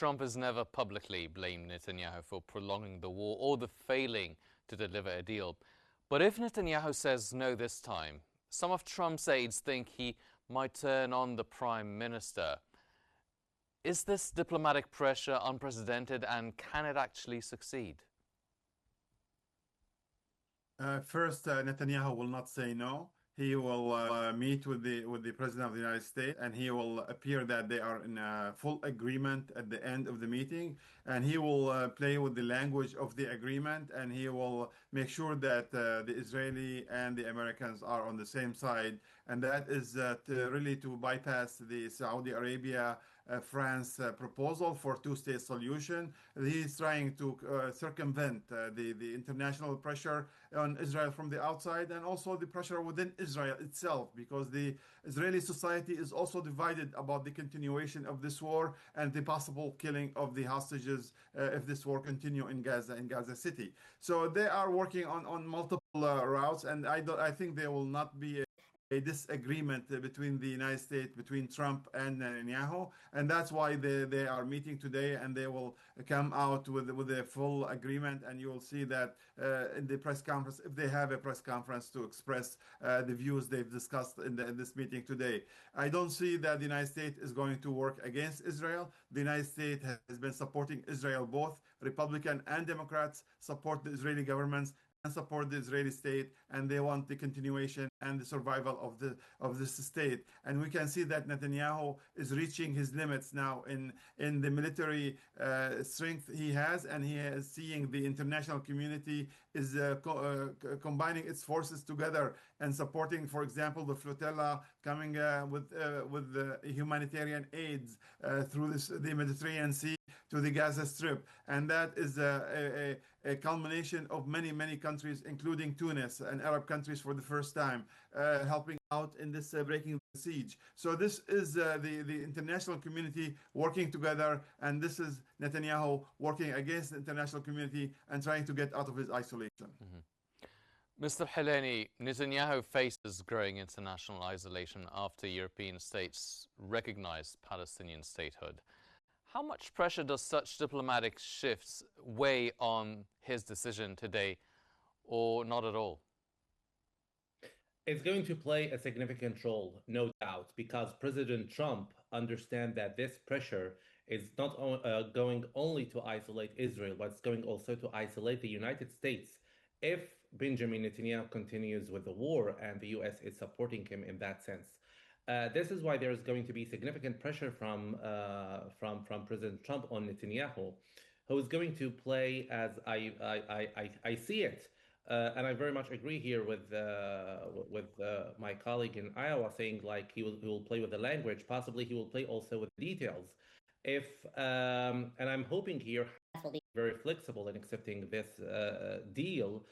Trump has never publicly blamed Netanyahu for prolonging the war or the failing to deliver a deal. But if Netanyahu says no this time, some of Trump's aides think he might turn on the prime minister. Is this diplomatic pressure unprecedented, and can it actually succeed? First, Netanyahu will not say no. He will meet with the president of the United States, and he will appear that they are in full agreement at the end of the meeting. And he will play with the language of the agreement, and he will make sure that the Israeli and the Americans are on the same side. And that is really to bypass the Saudi Arabia France proposal for two-state solution. He is trying to circumvent the international pressure on Israel from the outside, and also the pressure within Israel itself, because the Israeli society is also divided about the continuation of this war and the possible killing of the hostages if this war continue in Gaza City. So they are working on multiple routes, and I think there will not be a disagreement between the United States, between Trump and Netanyahu, and that's why they are meeting today, and they will come out with a full agreement. And you will see that in the press conference, if they have a press conference to express the views they've discussed in this meeting today. I don't see that the United States is going to work against Israel. The United States has been supporting Israel. Both Republican and Democrats support the Israeli governments and support the Israeli state, and they want the continuation and the survival of this state. And we can see that Netanyahu is reaching his limits now in the military strength he has, and he is seeing the international community is combining its forces together and supporting, for example, the flotilla coming with humanitarian aids through the Mediterranean Sea to the Gaza Strip. And that is a culmination of many countries, including Tunis and Arab countries for the first time, helping out in this breaking the siege. So this is the international community working together, and this is Netanyahu working against the international community and trying to get out of his isolation. Mr. Heleni, Netanyahu faces growing international isolation after European states recognized Palestinian statehood. How much pressure does such diplomatic shifts weigh on his decision today, or not at all? It's going to play a significant role, no doubt, because President Trump understands that this pressure is not going only to isolate Israel, but it's going also to isolate the United States if Benjamin Netanyahu continues with the war and the US is supporting him in that sense. This is why there is going to be significant pressure from President Trump on Netanyahu, who is going to play, as I see it, and I very much agree here with my colleague in Iowa, saying like he will play with the language. Possibly he will play also with details. If and I'm hoping here will be very flexible in accepting this deal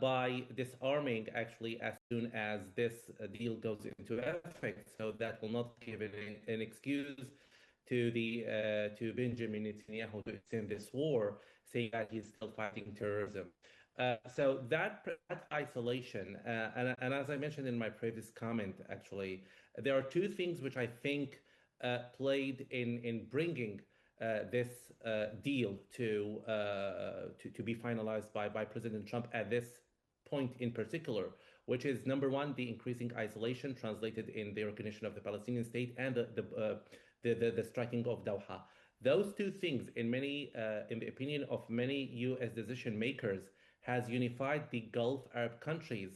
by disarming actually as soon as this deal goes into effect. So that will not give an excuse to to Benjamin Netanyahu to extend this war, saying that he's still fighting terrorism. So that isolation, and as I mentioned in my previous comment, actually, there are two things which I think played in bringing this deal to be finalized by President Trump at this point in particular, which is number one, the increasing isolation translated in the recognition of the Palestinian state and the striking of Doha. Those two things, in the opinion of many U.S. decision makers, has unified the Gulf Arab countries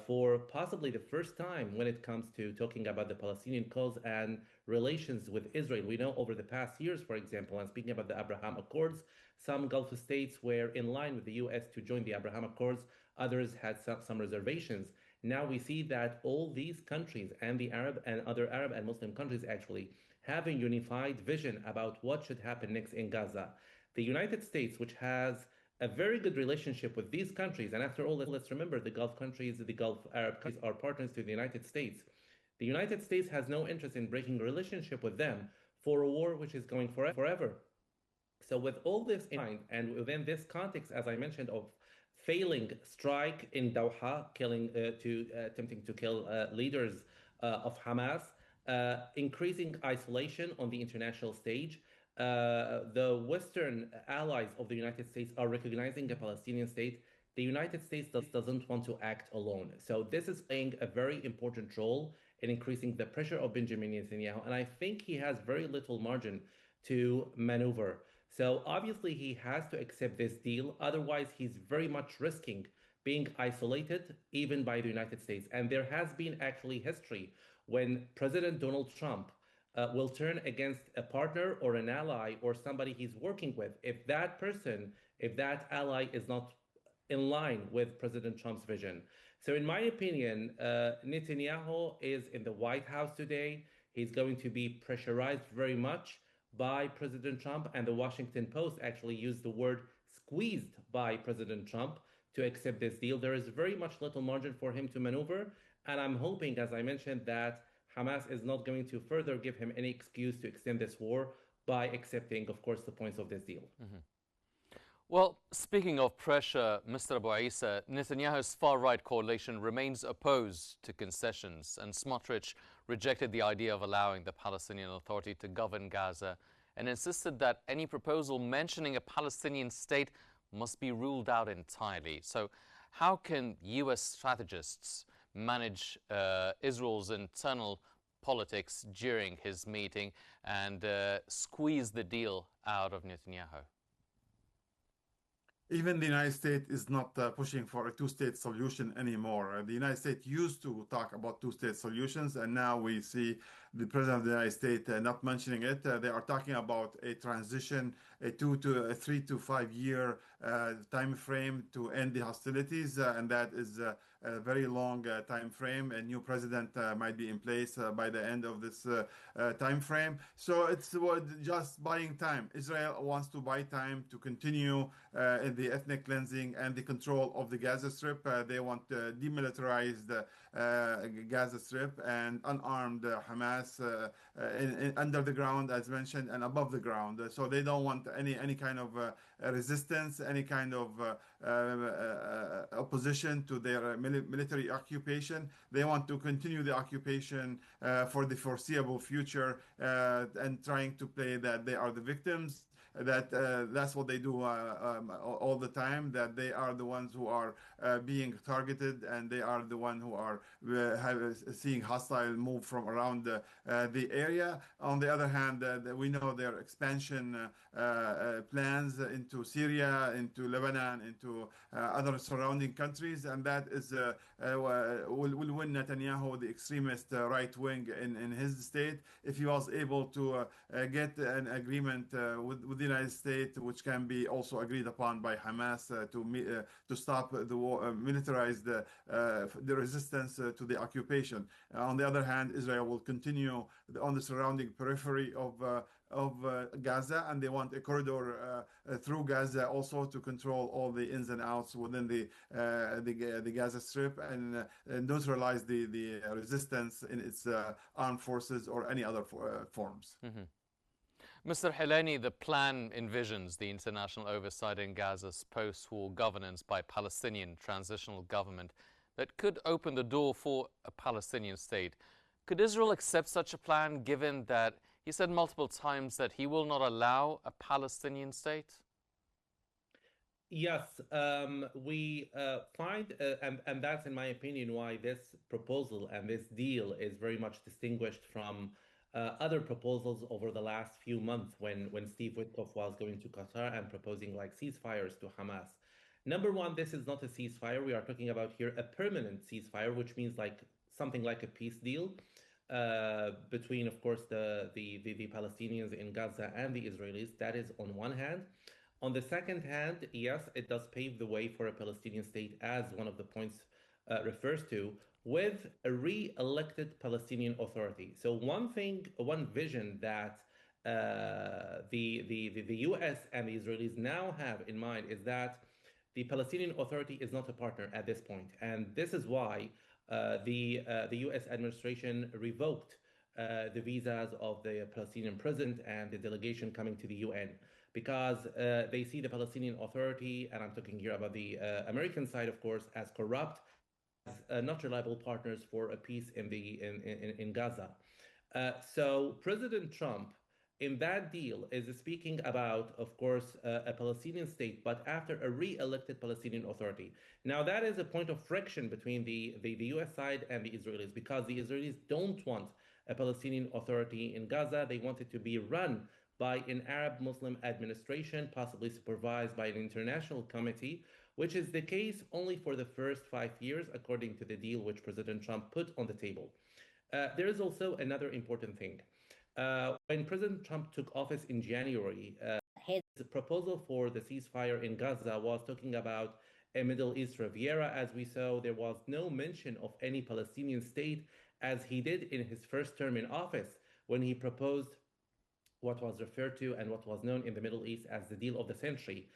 for possibly the first time when it comes to talking about the Palestinian cause and relations with Israel. We know over the past years, for example, and speaking about the Abraham Accords, some Gulf states were in line with the U.S. to join the Abraham Accords. Others had some reservations. Now we see that all these countries and the Arab and other Arab and Muslim countries actually have a unified vision about what should happen next in Gaza. The United States, which has a very good relationship with these countries, and after all, let's remember the Gulf countries, the Gulf Arab countries are partners to the United States. The United States has no interest in breaking a relationship with them for a war which is going forever. So with all this in mind, and within this context, as I mentioned, of failing strike in Doha, attempting to kill leaders of Hamas, increasing isolation on the international stage, the Western allies of the United States are recognizing a Palestinian state. The United States doesn't want to act alone. So this is playing a very important role in increasing the pressure of Benjamin Netanyahu. And I think he has very little margin to maneuver. So obviously he has to accept this deal. Otherwise, he's very much risking being isolated even by the United States. And there has been actually history when President Donald Trump will turn against a partner or an ally or somebody he's working with if that person, if that ally is not in line with President Trump's vision. So, in my opinion, Netanyahu is in the White House today. He's going to be pressurized very much by President Trump, and the Washington Post actually used the word squeezed by President Trump to accept this deal. There is very much little margin for him to maneuver, and I'm hoping, as I mentioned, that Hamas is not going to further give him any excuse to extend this war by accepting, of course, the points of this deal. Mm-hmm. Well, speaking of pressure, Mr. Abu Isa, Netanyahu's far-right coalition remains opposed to concessions, and Smotrich rejected the idea of allowing the Palestinian Authority to govern Gaza and insisted that any proposal mentioning a Palestinian state must be ruled out entirely. So how can U.S. strategists manage Israel's internal politics during his meeting and squeeze the deal out of Netanyahu? Even the United States is not pushing for a two-state solution anymore. The United States used to talk about two-state solutions, and now we see the President of the United States not mentioning it. They are talking about a transition, a 3 to 5 year time frame to end the hostilities, and that is a very long time frame. A new president might be in place by the end of this time frame. So it's just buying time. Israel wants to buy time to continue in the ethnic cleansing and the control of the Gaza Strip. They want to demilitarize the Gaza Strip and unarmed Hamas under the ground, as mentioned, and above the ground. So they don't want any kind of resistance, any kind of opposition to their military occupation. They want to continue the occupation for the foreseeable future and trying to play that they are the victims. That's what they do all the time, that they are the ones who are being targeted, and they are the one who are seeing hostile move from around the area. On the other hand, we know their expansion plans into Syria, into Lebanon, into other surrounding countries, and that is will win Netanyahu, the extremist right wing in his state, if he was able to get an agreement with the United States, which can be also agreed upon by Hamas to stop the war, militarize the resistance to the occupation. On the other hand, Israel will continue on the surrounding periphery of Gaza, and they want a corridor through Gaza also to control all the ins and outs within the Gaza Strip and neutralize the resistance in its armed forces or any other forms. Mm-hmm. Mr. Heleni, the plan envisions the international oversight in Gaza's post-war governance by Palestinian transitional government that could open the door for a Palestinian state. Could Israel accept such a plan, given that he said multiple times that he will not allow a Palestinian state? Yes, we find, and that's, in my opinion, why this proposal and this deal is very much distinguished from other proposals over the last few months when Steve Witkoff was going to Qatar and proposing like ceasefires to Hamas. Number one, this is not a ceasefire. We are talking about here a permanent ceasefire, which means like something like a peace deal between, of course, the Palestinians in Gaza and the Israelis. That is on one hand. On the second hand, yes, it does pave the way for a Palestinian state, as one of the points refers to, with a re-elected Palestinian Authority. So one vision that the U.S. and the Israelis now have in mind is that the Palestinian Authority is not a partner at this point, and this is why the U.S. administration revoked the visas of the Palestinian president and the delegation coming to the UN, because they see the Palestinian Authority, and I'm talking here about the American side, of course, as corrupt, as not reliable partners for a peace in Gaza. So President Trump in that deal is speaking about, of course, a Palestinian state, but after a re-elected Palestinian Authority. Now, that is a point of friction between the US side and the Israelis because the Israelis don't want a Palestinian Authority in Gaza. They want it to be run by an Arab Muslim administration, possibly supervised by an international committee, which is the case only for the first 5 years, according to the deal which President Trump put on the table. There is also another important thing. When President Trump took office in January, his proposal for the ceasefire in Gaza was talking about a Middle East Riviera. As we saw, there was no mention of any Palestinian state, as he did in his first term in office when he proposed what was referred to and what was known in the Middle East as the deal of the century.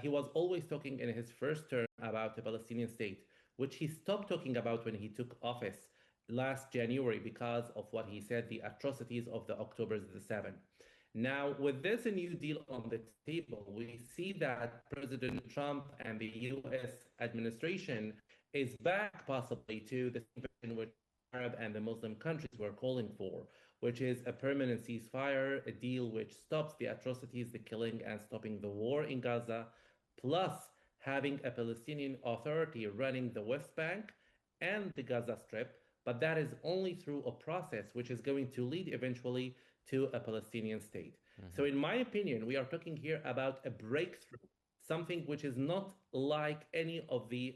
He was always talking in his first term about the Palestinian state, which he stopped talking about when he took office last January because of what he said, the atrocities of the October the 7th. Now, with this new deal on the table, we see that President Trump and the US administration is back possibly to the situation which Arab and the Muslim countries were calling for, which is a permanent ceasefire, a deal which stops the atrocities, the killing, and stopping the war in Gaza, plus having a Palestinian Authority running the West Bank and the Gaza Strip, but that is only through a process which is going to lead eventually to a Palestinian state. So, in my opinion, we are talking here about a breakthrough, something which is not like any of the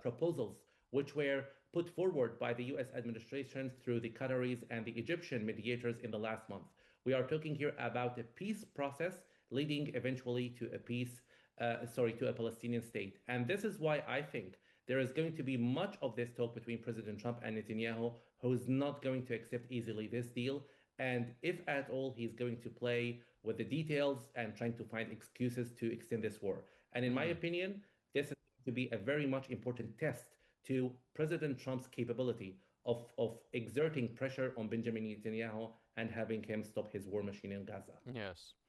proposals which were put forward by the US administration through the Qataris and the Egyptian mediators in the last month. We are talking here about a peace process leading eventually to to a Palestinian state. And this is why I think there is going to be much of this talk between President Trump and Netanyahu, who is not going to accept easily this deal. And if at all, he's going to play with the details and trying to find excuses to extend this war. And in my opinion, this is going to be a very much important test to President Trump's capability of exerting pressure on Benjamin Netanyahu and having him stop his war machine in Gaza. Yes.